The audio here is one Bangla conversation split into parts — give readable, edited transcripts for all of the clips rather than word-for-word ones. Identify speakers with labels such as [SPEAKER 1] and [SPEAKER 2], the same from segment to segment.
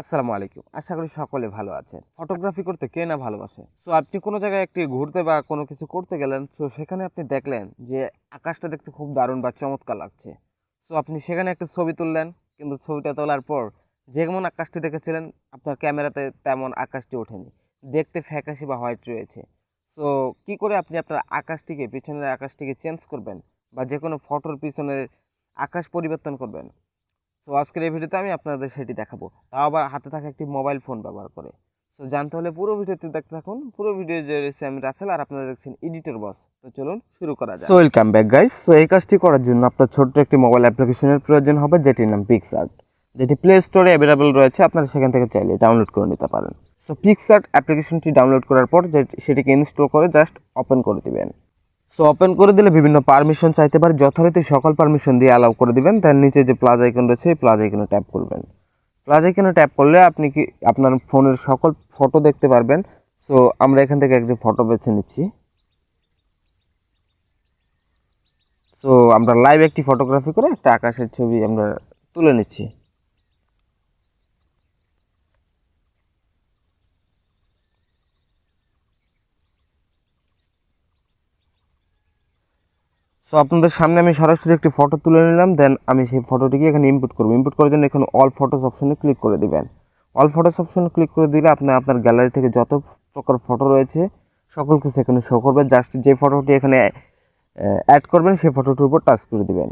[SPEAKER 1] আসসালামু আলাইকুম। আশা করি সকলে ভালো আছেন। ফটোগ্রাফি করতে কে না ভালোবাসে। সো আপনি কোনো জায়গায় একটি ঘুরতে বা কোনো কিছু করতে গেলেন, সো সেখানে আপনি দেখলেন যে আকাশটা দেখতে খুব দারুণ বা চমৎকার লাগছে। সো আপনি সেখানে একটা ছবি তুললেন, কিন্তু ছবিটা তোলার পর যেমন আকাশটি দেখেছিলেন আপনার ক্যামেরাতে তেমন আকাশটি ওঠেনি। দেখতে ফ্যাকাশে বা হোয়াইট রয়েছে। সো কি করে আপনি আপনার আকাশটিকে, পিছনের আকাশটিকে চেঞ্জ করবেন বা যেকোনো ফটোর পিছনের আকাশ পরিবর্তন করবেন? সো আজকের এই ভিডিওতে আমি আপনাদের সেটি দেখাবো, তাও আবার হাতে থাকা একটি মোবাইল ফোন ব্যবহার করে। সো জানতে হলে পুরো ভিডিওতে দেখতে থাকুন। পুরো ভিডিও যে রয়েছে আমি রাসেল, আর আপনারা দেখছেন এডিটর বস। তো চলুন শুরু করা যাক। So welcome back guys. So এই কাজটি করার জন্য আপনার ছোট্ট একটি মোবাইল অ্যাপ্লিকেশনের প্রয়োজন হবে, যেটির নাম পিক্সার্ট, যেটি প্লে স্টোরে অ্যাভেলেবল রয়েছে। আপনারা সেখান থেকে চাইলে ডাউনলোড করে নিতে পারেন। সো পিক্সার্ট অ্যাপ্লিকেশনটি ডাউনলোড করার পর সেটিকে ইনস্টল করে জাস্ট ওপেন করে দিবেন। সো ওপেন করে দিলে বিভিন্ন পারমিশন চাইতে পারে, যথারীতি সকল পারমিশন দিয়ে অ্যালাউ করে দিবেন। তার নিচে যে প্লাস আইকন রয়েছে এই প্লাস আইকনে ট্যাপ করবেন। প্লাস আইকনে ট্যাপ করলে আপনি কি আপনার ফোনের সকল ফটো দেখতে পারবেন। সো আমরা এখান থেকে একটি ফটো বেছে নিচ্ছি। সো আমরা লাইভ একটি ফটোগ্রাফি করে একটা আকাশের ছবি আমরা তুলে নিচ্ছি। সো আপনাদের সামনে আমি সরাসরি একটি ফটো তুলে নিলাম। দেন আমি সেই ফটোটিকে এখানে ইনপুট করবো। ইনপুট করার জন্য এখানে অল ফটোস অপশনে ক্লিক করে দিবেন। অল ফটোস অপশনে ক্লিক করে দিলে আপনি আপনার গ্যালারি থেকে যত প্রকার ফটো রয়েছে সকল কিছু এখানে শো করবে। জাস্ট যে ফটোটি এখানে অ্যাড করবেন সেই ফটোটির উপর টাচ করে দিবেন।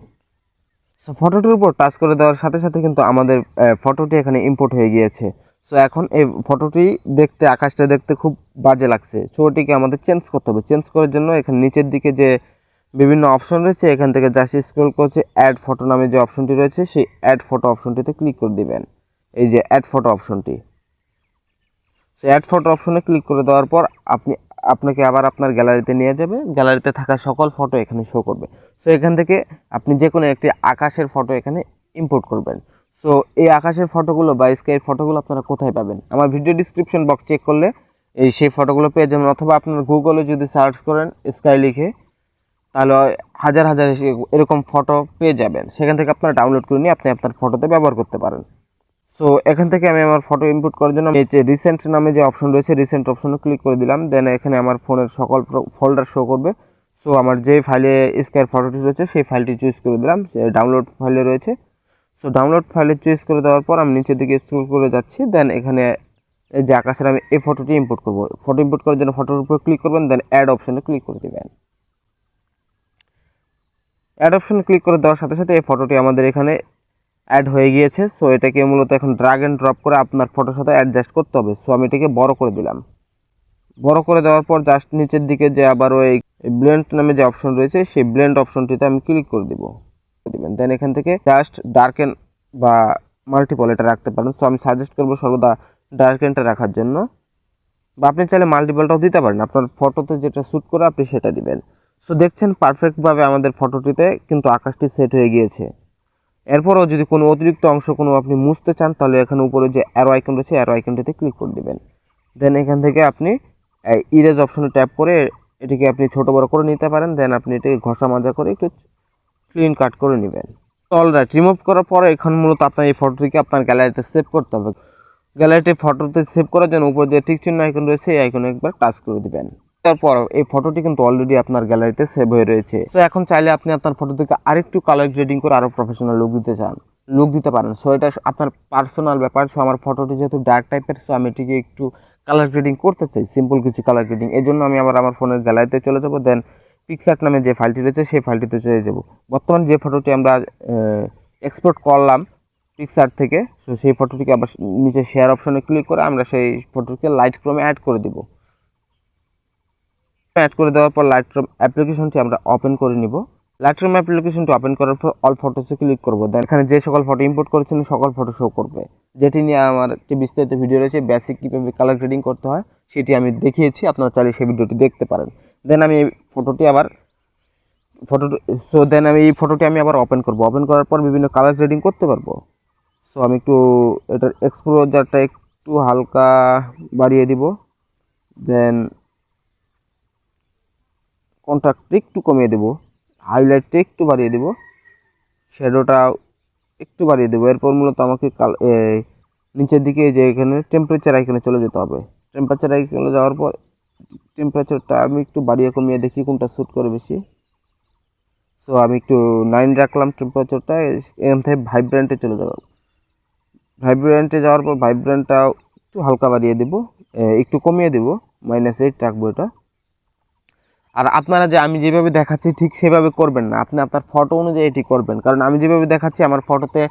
[SPEAKER 1] সো ফটোটির উপর টাচ করে দেওয়ার সাথে সাথে কিন্তু আমাদের ফটোটি এখানে ইম্পোর্ট হয়ে গিয়েছে। সো এখন এই ফটোটি দেখতে, আকাশটা দেখতে খুব বাজে লাগছে। সো ওটিকে আমাদের চেঞ্জ করতে হবে। চেঞ্জ করার জন্য এখানে নিচের দিকে যে বিভিন্ন অপশন রয়েছে এখান থেকে জাস্ট স্ক্রল করছে, অ্যাড ফটো নামে যে অপশনটি রয়েছে সেই অ্যাড ফটো অপশনটিতে ক্লিক করে দিবেন। এই যে অ্যাড ফটো অপশনটি, সেই অ্যাড ফটো অপশনে ক্লিক করে দেওয়ার পর আপনাকে আবার আপনার গ্যালারিতে নিয়ে যাবে। গ্যালারিতে থাকা সকল ফটো এখানে শো করবে। সো এখান থেকে আপনি যে কোনো একটি আকাশের ফটো এখানে ইম্পোর্ট করবেন। সো এই আকাশের ফটোগুলো বা স্কাইয়ের ফটোগুলো আপনারা কোথায় পাবেন? আমার ভিডিও ডিসক্রিপশন বক্স চেক করলে সেই ফটোগুলো পেয়ে যাবেন, অথবা আপনার গুগলে যদি সার্চ করেন স্কাই লিখে, তাহলে হাজার হাজার এরকম ফটো পেয়ে যাবেন। সেখান থেকে আপনারা ডাউনলোড করে নিয়ে আপনি আপনার ফটোতে ব্যবহার করতে পারেন। সো এখান থেকে আমি আমার ফটো ইনপুট করার জন্য এই যে রিসেন্ট নামে যে অপশন রয়েছে রিসেন্ট অপশনে ক্লিক করে দিলাম। দেন এখানে আমার ফোনের সকল ফোল্ডার শো করবে। সো আমার যে ফাইলে স্কাইয়ের ফটোটি রয়েছে সেই ফাইলটি চুজ করে দিলাম, সে ডাউনলোড ফাইলে রয়েছে। সো ডাউনলোড ফাইলে চুজ করে দেওয়ার পর আমি নিচের দিকে স্ক্রল করে যাচ্ছি। দেন এখানে এই যে আকাশের আমি এই ফটোটি ইম্পোর্ট করব। ফটো ইম্পোর্ট করার জন্য ফটোর উপর ক্লিক করবেন, দেন অ্যাড অপশনে ক্লিক করে দেবেন। অ্যাড অপশনে ক্লিক করে দেওয়ার সাথে সাথে এই ফটোটি আমাদের এখানে অ্যাড হয়ে গিয়েছে। সো এটাকে মূলত এখন ড্র্যাগ অ্যান্ড ড্রপ করে আপনার ফটোর সাথে অ্যাডজাস্ট করতে হবে। সো আমি এটাকে বড় করে দিলাম। বড় করে দেওয়ার পর জাস্ট নিচের দিকে যে আবার ওই ব্লেন্ড নামে যে অপশন রয়েছে সেই ব্লেন্ড অপশনটিতে আমি ক্লিক করে দিবেন। দেন এখান থেকে জাস্ট ডার্কেন বা মাল্টিপল এটা রাখতে পারেন। সো আমি সাজেস্ট করবো সর্বদা ডার্কেনটা রাখার জন্য, বা আপনি চাইলে মাল্টিপলটাও দিতে পারেন। আপনার ফটোতে যেটা শ্যুট করে আপনি সেটা দিবেন। সো দেখছেন পারফেক্টভাবে আমাদের ফটোটিতে কিন্তু আকাশটি সেট হয়ে গিয়েছে। এরপরও যদি কোনো অতিরিক্ত অংশ আপনি মুছতে চান, তাহলে এখানে উপরে যে অ্যারো আইকন রয়েছে অ্যারো আইকনটিতে ক্লিক করে দিবেন। দেন এখান থেকে আপনি ইরেজ অপশনে ট্যাপ করে এটিকে আপনি ছোট বড় করে নিতে পারেন। দেন আপনি এটাকে ঘষা মাজা করে একটু ক্লিন কাট করে নেবেন। অলরাইট, রিমুভ করার পরে এখন মূলত আপনার এই ফটোটিকে আপনার গ্যালারিতে সেভ করতে হবে। গ্যালারিতে ফটোতে সেভ করার জন্য উপর যে টিক চিহ্ন আইকন রয়েছে এই আইকনে একবার টাচ করে দিবেন। তারপর এই ফটোটি কিন্তু অলরেডি আপনার গ্যালারিতে সেভ হয়ে রয়েছে। সো এখন চাইলে আপনি আপনার ফটোটিকে আরেকটু কালার গ্রেডিং করে আরও প্রফেশনাল লুক দিতে পারেন। সো এটা আপনার পার্সোনাল ব্যাপার। সো আমার ফটোটি যেহেতু ডার্ক টাইপের, সো আমি এটিকে একটু কালার গ্রেডিং করতে চাই, সিম্পল কিছু কালার গ্রেডিং। এই জন্য আমি আবার আমার ফোনের গ্যালারিতে চলে যাব। দেন পিকচার্ট নামে যে ফাইলটি রয়েছে সেই ফাইলটিতে চলে যাব। বর্তমান যে ফটোটি আমরা এক্সপোর্ট করলাম পিকচার্ট থেকে, সো সেই ফটোটিকে আবার নিচে শেয়ার অপশনে ক্লিক করে আমরা সেই ফটোটিকে লাইটরুমে অ্যাড করে দিব। অ্যাড করে দেওয়ার পর লাইটরুম অ্যাপ্লিকেশনটি আমরা ওপেন করে নিব। লাইটরুম অ্যাপ্লিকেশনটি ওপেন করার পর অল ফটোসে ক্লিক করব। দেন এখানে যে সকল ফটো ইম্পোর্ট করেছিলেন সকল ফটো শো করবে, যেটি নিয়ে আমার একটি বিস্তারিত ভিডিও রয়েছে, বেসিক কীভাবে কালার গ্রেডিং করতে হয় সেটি আমি দেখিয়েছি, আপনারা চাইলে সেই ভিডিওটি দেখতে পারেন। দেন আমি এই ফটোটি আবার ওপেন করব। ওপেন করার পর বিভিন্ন কালার গ্রেডিং করতে পারবো। সো আমি একটু এটার এক্সপোজারটা একটু হালকা বাড়িয়ে দিব। দেন কন্ট্রাস্টটা একটু কমিয়ে দেব, হাইলাইটটা একটু বাড়িয়ে দেব, শ্যাডোটা একটু বাড়িয়ে দেবো। এরপর মূলত আমাকে নিচের দিকে এই যে এখানে টেম্পারেচার আইকনে চলে যেতে হবে। টেম্পারেচার আইকনে যাওয়ার পর টেম্পারেচারটা আমি একটু বাড়িয়ে কমিয়ে দেখি কোনটা স্যুট করে বেশি। সো আমি একটু 9 রাখলাম টেম্পারেচারটা। এখান থেকে ভাইব্রেন্টে চলে যাব। ভাইব্রেন্টে যাওয়ার পর ভাইব্রেন্টটা একটু হালকা বাড়িয়ে দেব, একটু কমিয়ে দেব, -8 রাখবো এটা। আর আপনারা যে আমি যেভাবে দেখাচ্ছি ঠিক সেভাবে করবেন না, আপনি আপনার ফটো অনুযায়ী এটি করবেন। কারণ আমি যেভাবে দেখাচ্ছি আমার ফটোতে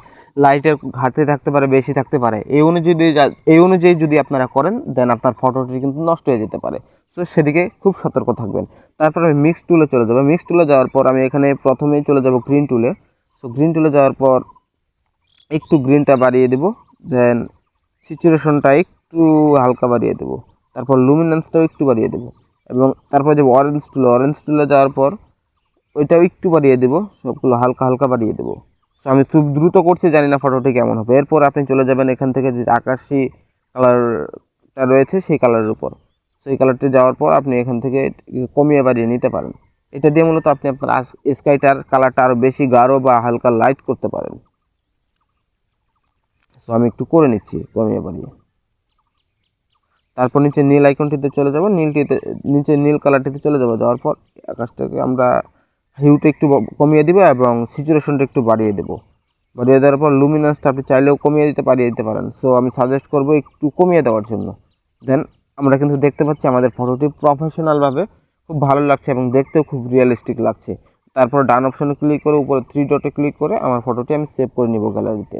[SPEAKER 1] লাইটের ঘাটতি থাকতে পারে, বেশি থাকতে পারে। এই অনুযায়ী যদি আপনারা করেন দেন আপনার ফটোটি কিন্তু নষ্ট হয়ে যেতে পারে। সো সেদিকে খুব সতর্ক থাকবেন। তারপর আমি মিক্স টুলে চলে যাব। মিক্স টুলে যাওয়ার পর আমি এখানে প্রথমেই চলে যাব গ্রিন টুলে। সো গ্রিন টুলে যাওয়ার পর একটু গ্রিনটা বাড়িয়ে দেব, দেন স্যাচুরেশনটা একটু হালকা বাড়িয়ে দেব, তারপর লুমিনেন্সটাও একটু বাড়িয়ে দেব, এবং তারপর যে অরেঞ্জ টুলে যাওয়ার পর ওইটাও একটু বাড়িয়ে দেব, সবগুলো হালকা হালকা বাড়িয়ে দেব। সো আমি খুব দ্রুত করছি, জানি না ফটোটি কেমন হবে। এরপর আপনি চলে যাবেন এখান থেকে যে আকাশি কালারটা রয়েছে সেই কালারের উপর। সেই কালারটি যাওয়ার পর আপনি এখান থেকে কমিয়ে বাড়িয়ে নিতে পারেন। এটা দিয়ে মূলত আপনি আপনার স্কাইটার কালারটা আরও বেশি গাঢ় বা হালকা লাইট করতে পারেন। সো আমি একটু করে নিচ্ছি কমিয়ে বাড়িয়ে। তারপর নিচে নীল আইকনটিতে চলে যাব, নিচে নীল কালারটিতে চলে যাব। যাওয়ার পর আকাশটাকে আমরা হিউটা একটু কমিয়ে দিব এবং স্যাচুরেশনটা একটু বাড়িয়ে দেব। বাড়িয়ে দেওয়ার পর লুমিনাসটা আপনি চাইলেও কমিয়ে দিতে পারেন। সো আমি সাজেস্ট করব একটু কমিয়ে দেওয়ার জন্য। দেন আমরা কিন্তু দেখতে পাচ্ছি আমাদের ফটোটি প্রফেশনালভাবে খুব ভালো লাগছে এবং দেখতেও খুব রিয়েলিস্টিক লাগছে। তারপর ডান অপশনে ক্লিক করে উপরে 3 ডটে ক্লিক করে আমার ফটোটি আমি সেভ করে নিব গ্যালারিতে।